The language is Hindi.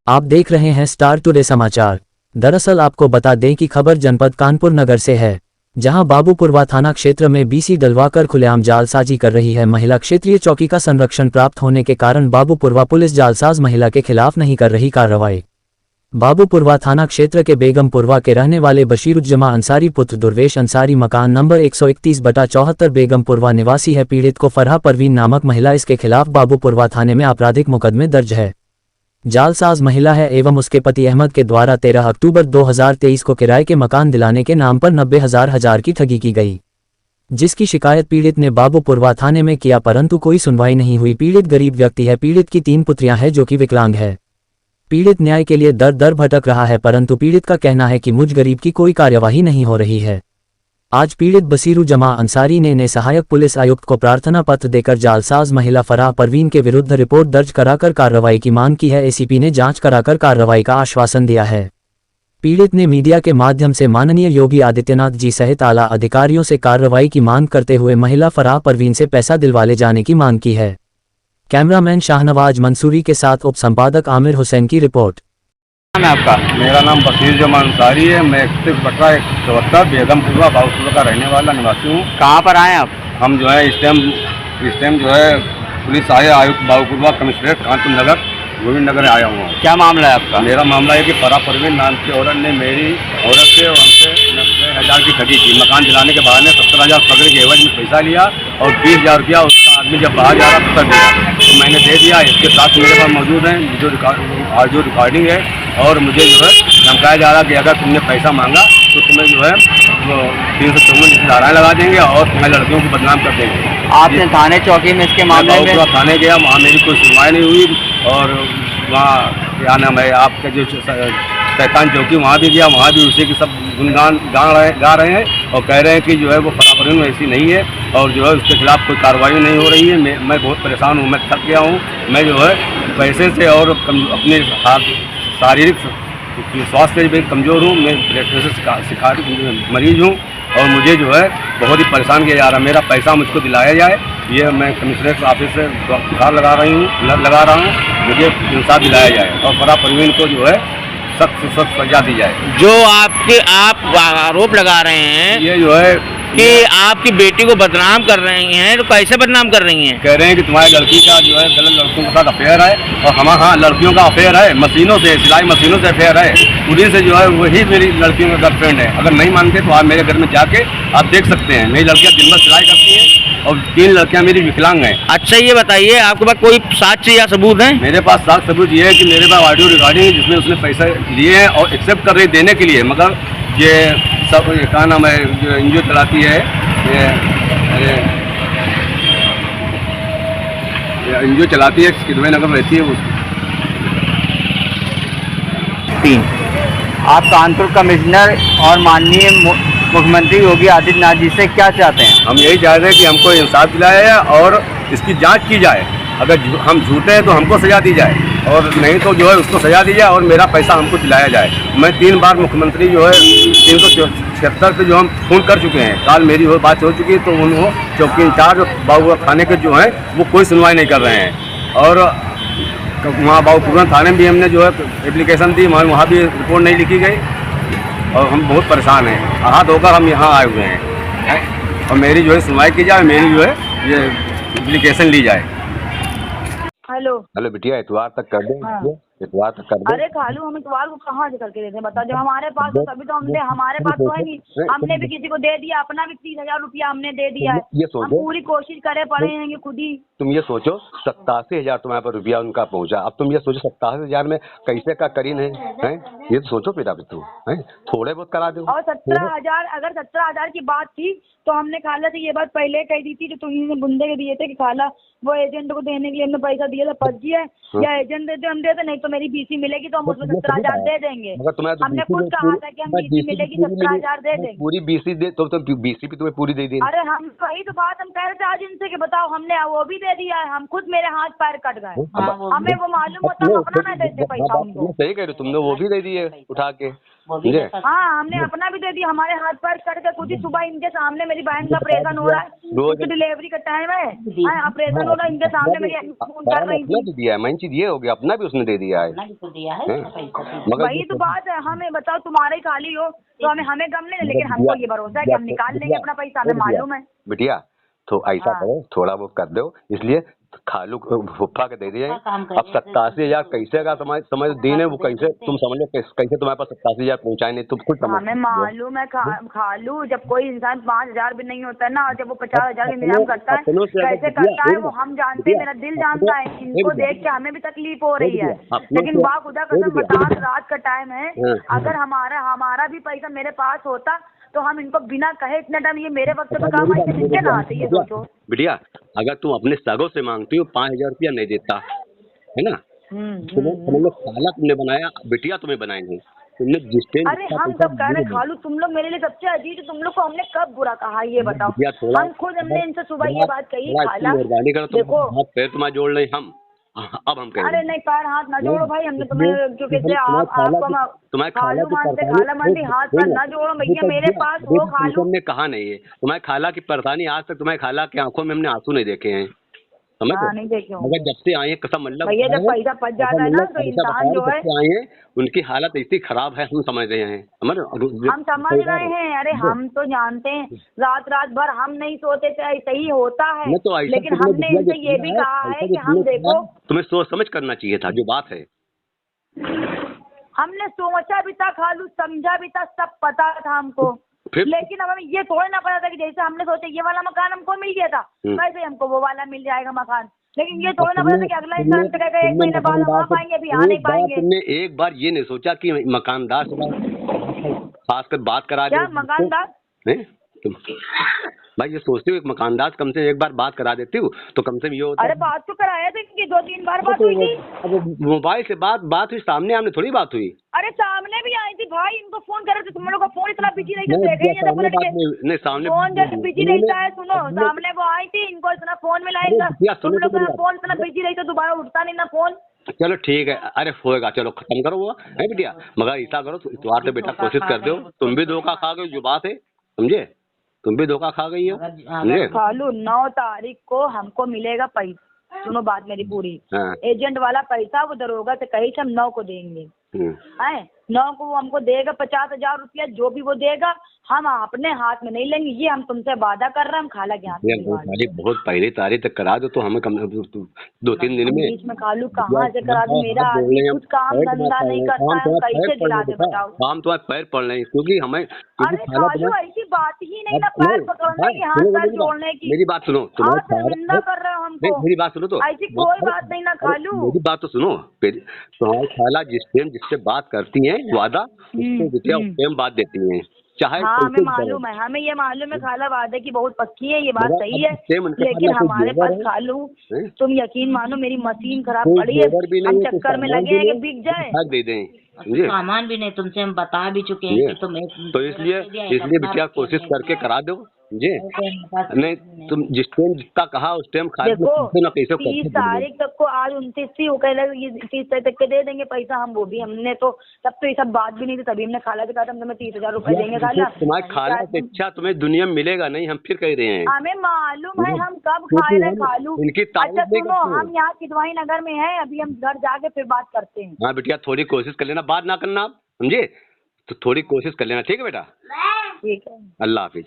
आप देख रहे हैं स्टार टुडे समाचार। दरअसल आपको बता दें कि खबर जनपद कानपुर नगर से है, जहां बाबूपुरवा थाना क्षेत्र में बीसी डलवाकर खुलेआम जालसाजी कर रही है महिला। क्षेत्रीय चौकी का संरक्षण प्राप्त होने के कारण बाबूपुरवा पुलिस जालसाज महिला के खिलाफ नहीं कर रही कार्रवाई। बाबूपुरवा थाना क्षेत्र के बेगमपुरवा के रहने वाले बशीरुज्जमा अंसारी पुत्र दुर्वेश अंसारी मकान नंबर 131/74 बेगमपुरवा निवासी है। पीड़ित को फरहा परवीन नामक महिला, इसके खिलाफ बाबूपुरवा थाने में आपराधिक मुकदमे दर्ज है। जालसाज महिला है एवं उसके पति अहमद के द्वारा 13 अक्टूबर 2023 को किराए के मकान दिलाने के नाम पर 90,000 की ठगी की गई, जिसकी शिकायत पीड़ित ने बाबूपुरवा थाने में किया, परंतु कोई सुनवाई नहीं हुई। पीड़ित गरीब व्यक्ति है। पीड़ित की 3 पुत्रियां हैं जो कि विकलांग है। पीड़ित न्याय के लिए दर दर भटक रहा है, परंतु पीड़ित का कहना है कि मुझ गरीब की कोई कार्यवाही नहीं हो रही है। आज पीड़ित बशीरुज्जमा अंसारी ने सहायक पुलिस आयुक्त को प्रार्थना पत्र देकर जालसाज महिला फराह परवीन के विरुद्ध रिपोर्ट दर्ज कराकर कार्रवाई की मांग की है। एसीपी ने जांच कराकर कार्रवाई का आश्वासन दिया है। पीड़ित ने मीडिया के माध्यम से माननीय योगी आदित्यनाथ जी सहित आला अधिकारियों से कार्रवाई की मांग करते हुए महिला फराह परवीन से पैसा दिलवाले जाने की मांग की है। कैमरामैन शाहनवाज मंसूरी के साथ उप संपादक आमिर हुसैन की रिपोर्ट। नाम है आपका? मेरा नाम बशीरुज्जमा अंसारी है। मैं 31/74 बेगमपुरवा बाबूपुरवा का रहने वाला निवासी हूँ। कहाँ पर आए आप? हम जो है इस टाइम जो है पुलिस आयुक्त बाबूपुरवा कमिश्नरेट कानपुर नगर गोविंद नगर आया हुआ हूँ। क्या मामला है आपका? मेरा मामला है कि फराह परवीन नाम की औरत ने मेरी औरत से और हमसे 90,000 की ठगी की। मकान दिलाने के बाद 17,000 पकड़ के एवज में पैसा लिया और 20,000 रुपया उसका आदमी जब बाहर जा रहा तब दिया, तो मैंने दे दिया। इसके साथ मेरे पास मौजूद हैं जो रिकॉर्डिंग है, और मुझे जो है धमकाया जा रहा कि अगर तुमने पैसा मांगा तो तुम्हें जो है वो 354 धाराएँ लगा देंगे और तुम्हें लड़कियों को बदनाम कर देंगे। आपने थाने चौकी में इसके मामले में? थाने गया, वहाँ मेरी कोई सुनवाई नहीं हुई, और वहाँ क्या नाम है आपका जो शैतान चौकी, वहाँ भी गया, वहाँ भी उसी की सब गुणगान गा रहे हैं और कह रहे हैं कि जो है वो फराह परवीन ऐसी नहीं है और जो है उसके खिलाफ कोई कार्रवाई नहीं हो रही है। मैं बहुत परेशान हूँ, मैं थक गया हूँ। मैं जो है पैसे से और अपने शारीरिक स्वास्थ्य से भी कमज़ोर हूँ। मैं ब्लड प्रेशर मरीज हूँ और मुझे जो है बहुत ही परेशान किया जा रहा है। मेरा पैसा मुझको दिलाया जाए, ये मैं कमिश्नरेट ऑफिस से गुहार लगा रहा हूँ। मुझे इंसाफ दिलाया जाए और फराह परवीन को जो है सख्त से सख्त सजा दी जाए। जो आप आरोप लगा रहे हैं ये जो है कि आपकी बेटी को बदनाम कर रही हैं, तो कैसे बदनाम कर रही हैं? कह रहे हैं कि तुम्हारी लड़की का जो है गलत लड़कों के साथ अफेयर है, और हाँ लड़कियों का अफेयर है, मशीनों से, सिलाई मशीनों से अफेयर है। उन्हीं से जो है वही मेरी लड़कियों का गर्लफ्रेंड है। अगर नहीं मानते तो आप मेरे घर में जाके आप देख सकते हैं। मेरी लड़कियाँ दिन भर सिलाई करती हैं और 3 लड़कियाँ मेरी विकलांग हैं। अच्छा, ये बताइए आपके पास कोई साक्ष्य या सबूत है? मेरे पास साक्ष्य सबूत ये है कि मेरे पास ऑडियो रिकॉर्डिंग है जिसमें उसने पैसे लिए हैं और एक्सेप्ट कर रही देने के लिए, मगर ये सब क्या नाम है जो एनजीओ चलाती है, एनजीओ चलाती है, किदवई नगर में रहती है वो। आप कानपुर कमिश्नर और माननीय मुख्यमंत्री योगी आदित्यनाथ जी से क्या चाहते हैं? हम यही चाहते हैं कि हमको इंसाफ दिलाया जाए और इसकी जांच की जाए। अगर हम झूठे हैं तो हमको सजा दी जाए, और नहीं तो जो है उसको सजा दी जाए और मेरा पैसा हमको दिलाया जाए। मैं 3 बार मुख्यमंत्री जो है 376 पे जो हम फोन कर चुके हैं। कल मेरी बात हो चुकी है, तो उन्होंने चौकी इंचार्ज बाबूपुरवा थाने के जो हैं वो कोई सुनवाई नहीं कर रहे हैं। और वहाँ बाबूपुरवा थाने में भी हमने जो है एप्लीकेशन दी, वहाँ भी रिपोर्ट नहीं लिखी गई और हम बहुत परेशान हैं। आहत होकर हम यहाँ आए हुए हैं और मेरी जो है सुनवाई की जाए, मेरी जो है ये एप्लीकेशन ली जाए। हेलो बिटिया, इतवार तक कर दो। हाँ। इतवार तक कर दो। अरे खालू, हम इतवार को कहाँ से करके देते हैं बताओ? जब हमारे पास हो तभी तो हमने, हमारे पास तो है नहीं। हमने भी किसी को दे दिया, अपना भी 30,000 रुपया हमने दे दिया है। ये सोचो, हम पूरी कोशिश करे पड़े हैं खुद ही। तुम ये सोचो 87,000 तुम्हारे पर रुपया उनका पहुंचा। अब तुम ये सोचो 87,000 में कैसे का करीन है? ये तो सोचो बेटा, तुम थोड़े बहुत करा दो। और 17,000, अगर 17,000 की बात थी तो हमने खाला से ये बात पहले कह दी थी, जो तुमने बुंदे के दिए थे कि खाला वो एजेंट को देने के लिए हमने पैसा दिया था, फंस गया है। या एजेंट देते हम देते, नहीं तो मेरी बीसी मिलेगी तो हम उसमें 17,000 दे देंगे। हमने खुद कहा था कि हम बीसी मिलेगी 17,000 दे देंगे। पूरी बीसी दे तो बीसी भी तुम्हें पूरी दे दी। अरे हम वही तो बात हम कह रहे थे आज इनसे कि बताओ, हमने वो भी दे दिया है। हम खुद, मेरे हाथ पैर कट गए। हमें वो मालूम होता हम अपना नहीं देते पैसा उनको। सही कह रहे हो, तुमने वो भी दे दिए उठा के। हाँ, हमने अपना भी दे दिया। हमारे हाथ पैर कट गए खुद ही। सुबह इनके सामने मेरी बहन का ऑपरेशन हो रहा है, उसकी डिलीवरी का टाइम है, ऑपरेशन हो रहा है, इनके सामने मेरी फोन कर रही थी। दिया है, मैं चीज ये हो गया, अपना भी उसने दे दिया। दिया है, ना जिसको दिया है हैं? उसका पैसा दिया। मगर वही तो बात है, हमें बताओ तुम्हारे खाली हो तो हमें गम नहीं है, लेकिन हमको ये भरोसा है कि हम निकाल लेंगे अपना पैसा, हमें मालूम है। बिटिया तो ऐसा हाँ। करो, थोड़ा वो कर दो, इसलिए खालू फुफ्फा के दे दिए। अच्छा काम अब करिए, 87,000 कैसे का समझ दिन है वो, कैसे तुम समझ लो कैसे तुम्हारे पास 87,000 पहुँचाए, नहीं तुम खुद समझ। हमें मालूम है खालू, जब कोई इंसान 5,000 भी नहीं होता है ना, और जब वो 50,000 का इंतजाम करता है अपनों से अगर कैसे बिटिया, करता है एक वो मिनट, हम जानते हैं, बिटिया, मेरा दिल जानता है। इनको बिटिया, देख के हमें भी तकलीफ हो रही है, अपनों लेकिन से- वाह खुदा कसम बिटिया, बता, रात का टाइम है, हाँ। अगर हमारा भी पैसा मेरे पास होता तो हम इनको बिना कहे इतना टाइम, ये मेरे वक्त पे अच्छा, काम मेरी ऐसे बात नीचे ना सुनो, आते, ये बिटिया, सोचो। बिटिया अगर तुम अपने सगों से मांगती हो 5,000 रुपया नहीं देता है ना, समझ लो खाला तुमने बनाया, बिटिया तुम्हें बनाई नहीं, तुमने जिस टाइम अरे हम सब कह रहे खालू, तुम लोग मेरे लिए सबसे अजीज हो, तुम लोग को हमने कब बुरा कहा ये बताओ। बिटिया थोड़ा हम खुद हमने इनसे सुबह ये बात कही, खाला मेहरबानी करो, देखो, हाथ पैर तुम्हारा जोड़ रहे हम, अब हम कह रहे अरे हैं नहीं पैर हाथ ना जोड़ो भाई, हमने तुम्हें क्योंकि तुम्हारे आपको तुम्हारे खालू मानते, परेशानी- खाला मानते, हाथ पर ना जोड़ो भैया, मेरे पास हो खालू। हमने कहा नहीं है तुम्हारे खाला की परेशानी, आज तक तुम्हारे खाला की आंखों में हमने आंसू नहीं देखे हैं, समझ हाँ नहीं देखे होंगे मगर जब से आए हैं कसम मतलब भैया, जब पैसा फंस जाता है ना तो इंसान जो है, आए हैं उनकी हालत इतनी खराब है, हम समझ रहे हैं, हम समझ रहे हैं, अरे हम तो जानते हैं, रात भर हम नहीं सोते थे, ऐसा ही होता है, मैं तो ऐसा लेकिन तुमने हमने दिया इनसे जो ये किया भी है, कहा है ऐसा कि जो हम तुमने देखो, किया, तुम्हें सोच समझ करना चाहिए था जो बात है। हमने सोचा भी था खालू, समझा भी था, सब पता था हमको, फिर? लेकिन हमें ये थोड़ा ना पता था कि जैसे हमने सोचा ये वाला मकान हमको मिल गया था, वैसे ही हमको वो वाला मिल जाएगा मकान, लेकिन ये थोड़ा ना पता था कि अगला इंसान तो कहेगा 1 महीने बाद हम आ पाएंगे, अभी आ नहीं पाएंगे। तुमने एक बार ये नहीं सोचा कि मकानदार से खास कर बात करा क्या दे मकानदार? नहीं तुम भाई ये सोचते हो एक मकानदार कम से एक बार बात करा देती हूँ तो कम से कम ये होता। अरे बात तो कराया था कि 2-3 बार बात हुई थी। अब मोबाइल से बात हुई, सामने आमने थोड़ी बात हुई। अरे सामने भी आई थी भाई, इनको फोन कर रहे थे, तुम लोग का फोन इतना बिजी नहीं था, नहीं, देखे नहीं था पलट के। नहीं सामने फोन जैसे बिजी रहता है, सुनो सामने वो आई थी, इनको इतना फोन मिला इनका, भैया, सुनो तुम लोग तो का मेरी फोन इतना बिजी रहता, दोबारा उठता नहीं ना फोन। चलो ठीक है, अरे होएगा, चलो खत्म करो वो है बेटिया, मगर ऐसा करो इतवार तो बेटा कोशिश कर दो, तुम भी धोखा खा गए जो बात है, समझे, तुम भी धोखा खा गई हो, समझे। खालू 9 तारीख को हमको मिलेगा पैसा, सुनो बात मेरी पूरी, हाँ। एजेंट वाला पैसा वो दरोगा से कही हम 9 को देंगे, है 9 को वो हमको देगा 50,000 रुपया, जो भी वो देगा हम अपने हाथ में नहीं लेंगे, ये हम तुमसे वादा कर रहे हैं, हम खाला के हाथ में दिलवा देंगे। बहुत पहले तारीख तक करा दो तो हमें कम 2-3 दिन में। बीच में खालू कहाँ से करा दो, मेरा आदमी कुछ काम धंधा नहीं करता है, कैसे दिला दे बताओ। हम तुम्हारे पैर पड़ रहे हैं क्योंकि हमें अरे खालू ऐसी बात ही नहीं ना, पैर पकड़ने की, हाथ पैर जोड़ने की, मेरी बात सुनो, आप शर्मिंदा कर रहे हो हमको, मेरी बात सुनो तो, ऐसी कोई बात नहीं ना खालू। मेरी बात तो सुनो, तुम्हारी खाला जिससे बात करती है वादा उसको बिटिया उस टाइम बात देती है, चाहे हाँ हमें मालूम है, हमें ये मालूम है खाला वादे की बहुत पक्की है, ये बात मगर सही है, अब सेम उनके लेकिन पास कोई हमारे जेवर पास है? खालू हैं? तुम यकीन मानो मेरी मशीन खराब कोई पड़ी है, जेवर भी नहीं हम है, कोई चक्कर में सामान लगे भी हैं कि नहीं, बिक जाए। भाग दे दें, समझे। सामान भी नहीं, तुमसे हम बता भी चुके हैं कि तुम तो इसलिए बिटिया कोशिश करके करा दो, समझे। नहीं तुम जिस टाइम जितना कहा उस टाइम खा देखो ना कैसे 30 तारीख तक को, आज 29 थी, वो कह रहे ये 30 तारीख तक के दे देंगे पैसा हम, वो भी हमने तो तब तो ये सब बात भी नहीं थी, तभी हमने खाला के कहा हम तुम्हें 30,000 रुपए देंगे खाला। तुम्हारे खाला से अच्छा तुम्हें दुनिया में मिलेगा नहीं, हम फिर कह रहे हैं। हमें मालूम है हम कब खाए रहे खालू। इनकी तारीफ अच्छा नहीं सुनो, करते। हम यहाँ किदवाई नगर में है, अभी हम घर जाके फिर बात करते हैं। हाँ बिटिया थोड़ी कोशिश कर लेना, बात ना करना, समझे, तो थोड़ी कोशिश कर लेना, ठीक है बेटा। ठीक है। अल्लाह हाफिज।